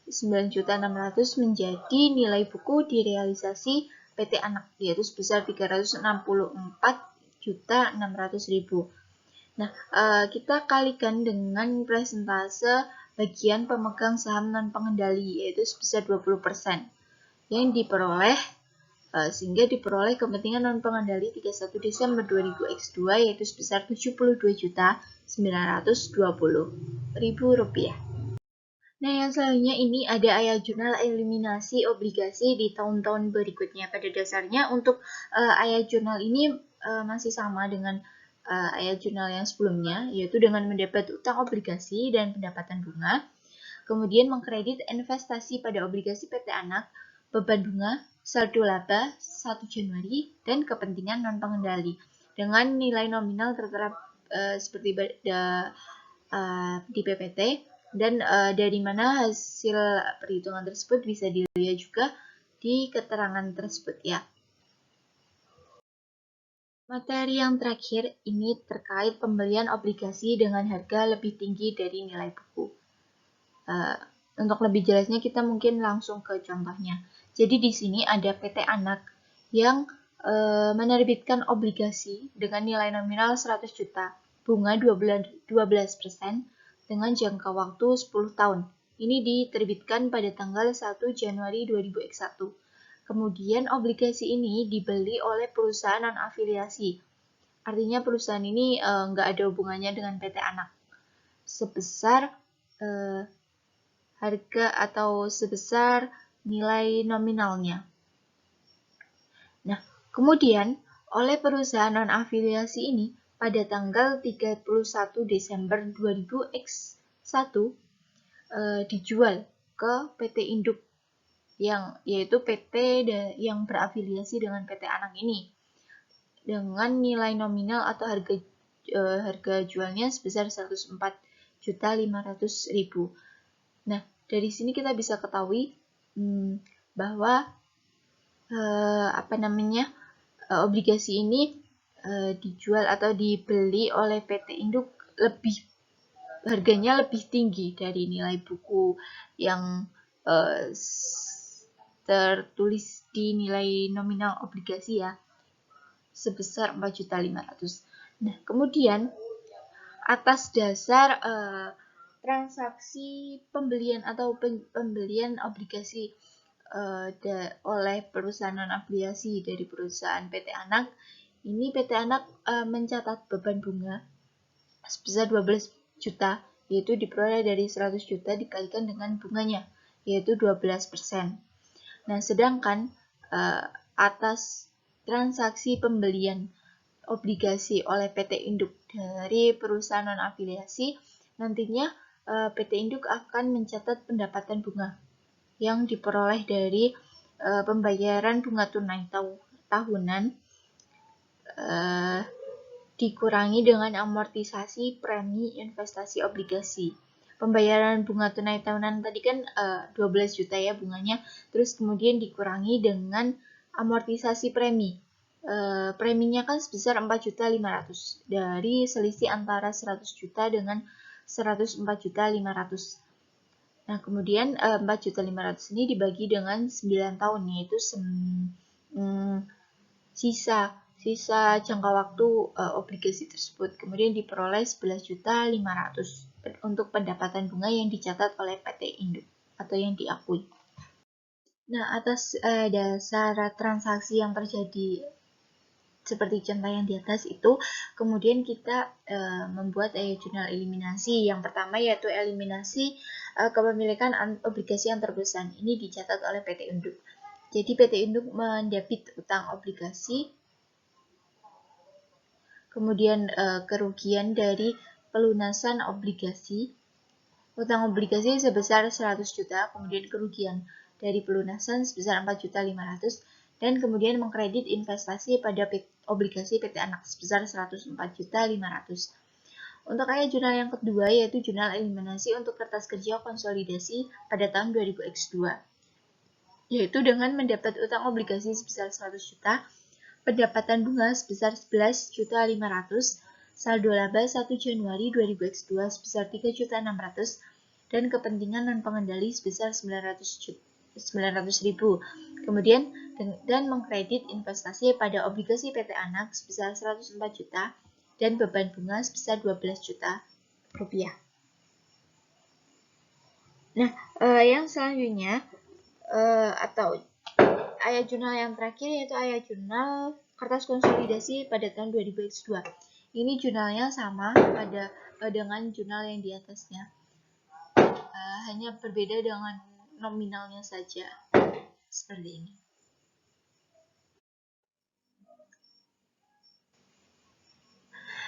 9.600.000 menjadi nilai buku direalisasi PT Anak, yaitu sebesar 364.600.000. Nah, kita kalikan dengan persentase bagian pemegang saham non-pengendali, yaitu sebesar 20%, yang diperoleh sehingga diperoleh kepentingan non-pengendali 31 Desember 2000X2, yaitu sebesar Rp72.920.000. Nah, yang selanjutnya ini ada ayat jurnal eliminasi obligasi di tahun-tahun berikutnya. Pada dasarnya untuk ayat jurnal ini masih sama dengan ayat jurnal yang sebelumnya, yaitu dengan mendapat utang obligasi dan pendapatan bunga, kemudian mengkredit investasi pada obligasi PT Anak, beban bunga, saldo laba 1 Januari, dan kepentingan non-pengendali dengan nilai nominal tertera seperti di PPT, dan dari mana hasil perhitungan tersebut bisa dilihat juga di keterangan tersebut ya. Materi yang terakhir ini terkait pembelian obligasi dengan harga lebih tinggi dari nilai buku. Untuk lebih jelasnya kita mungkin langsung ke contohnya. Jadi di sini ada PT Anak yang menerbitkan obligasi dengan nilai nominal 100 juta, bunga 12% dengan jangka waktu 10 tahun. Ini diterbitkan pada tanggal 1 Januari 2001. Kemudian obligasi ini dibeli oleh perusahaan non-afiliasi. Artinya perusahaan ini nggak ada hubungannya dengan PT Anak. Sebesar harga atau sebesar nilai nominalnya. Nah, kemudian oleh perusahaan non-afiliasi ini pada tanggal 31 Desember 2000X1 dijual ke PT Induk yaitu PT yang berafiliasi dengan PT Anak ini dengan nilai nominal atau harga jualnya sebesar 104.500.000. Nah, dari sini kita bisa ketahui bahwa obligasi ini dijual atau dibeli oleh PT Induk harganya lebih tinggi dari nilai buku yang tertulis di nilai nominal obligasi ya, sebesar 4.500.000. Nah, kemudian atas dasar transaksi pembelian atau pembelian obligasi oleh perusahaan non-afiliasi dari perusahaan PT Anak, ini PT Anak mencatat beban bunga sebesar 12 juta, yaitu diperoleh dari 100 juta dikalikan dengan bunganya, yaitu 12%. Nah, sedangkan atas transaksi pembelian obligasi oleh PT Induk dari perusahaan non-afiliasi, nantinya PT Induk akan mencatat pendapatan bunga yang diperoleh dari pembayaran bunga tunai tahunan dikurangi dengan amortisasi premi investasi obligasi. Pembayaran bunga tunai tahunan tadi kan 12 juta ya bunganya, terus kemudian dikurangi dengan amortisasi premi. Preminya kan sebesar 4.500.000 dari selisih antara 100 juta dengan 104.500.000. Nah, kemudian 4.500.000 ini dibagi dengan 9 tahun, yaitu sisa jangka waktu obligasi tersebut. Kemudian diperoleh 11.500.000 untuk pendapatan bunga yang dicatat oleh PT Induk atau yang diakui. Nah, atas dasar transaksi yang terjadi seperti contoh yang di atas itu, kemudian kita membuat jurnal eliminasi. Yang pertama yaitu eliminasi kepemilikan obligasi yang terpesan. Ini dicatat oleh PT Induk. Jadi PT Induk mendebit utang obligasi, kemudian kerugian dari pelunasan obligasi, utang obligasi sebesar 100 juta, kemudian kerugian dari pelunasan sebesar 4.500.000, dan kemudian mengkredit investasi pada obligasi PT Anak sebesar 104.500.000. Untuk jurnal yang kedua yaitu jurnal eliminasi untuk kertas kerja konsolidasi pada tahun 2000X2, yaitu dengan mendapat utang obligasi sebesar 100 juta, pendapatan bunga sebesar 11.500.000, saldo laba 1 Januari 2000X2 sebesar 3.600.000, dan kepentingan non-pengendali sebesar 900.000. Kemudian dan mengkredit investasi pada obligasi PT Anak sebesar 104 juta dan beban bunga sebesar 12 juta rupiah. Nah, yang selanjutnya atau ayat jurnal yang terakhir yaitu ayat jurnal kertas konsolidasi pada tahun 2002. Ini jurnalnya sama dengan jurnal yang di atasnya, hanya berbeda dengan nominalnya saja, seperti ini.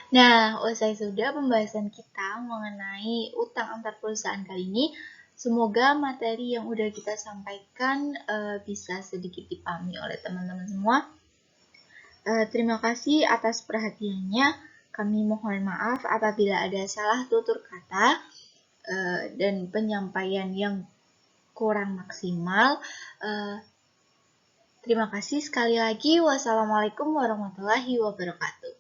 Nah, usai sudah pembahasan kita mengenai utang antar perusahaan kali ini. Semoga materi yang udah kita sampaikan bisa sedikit dipahami oleh teman-teman semua. Terima kasih atas perhatiannya. Kami mohon maaf apabila ada salah tutur kata dan penyampaian yang kurang maksimal. Terima kasih sekali lagi. Wassalamualaikum warahmatullahi wabarakatuh.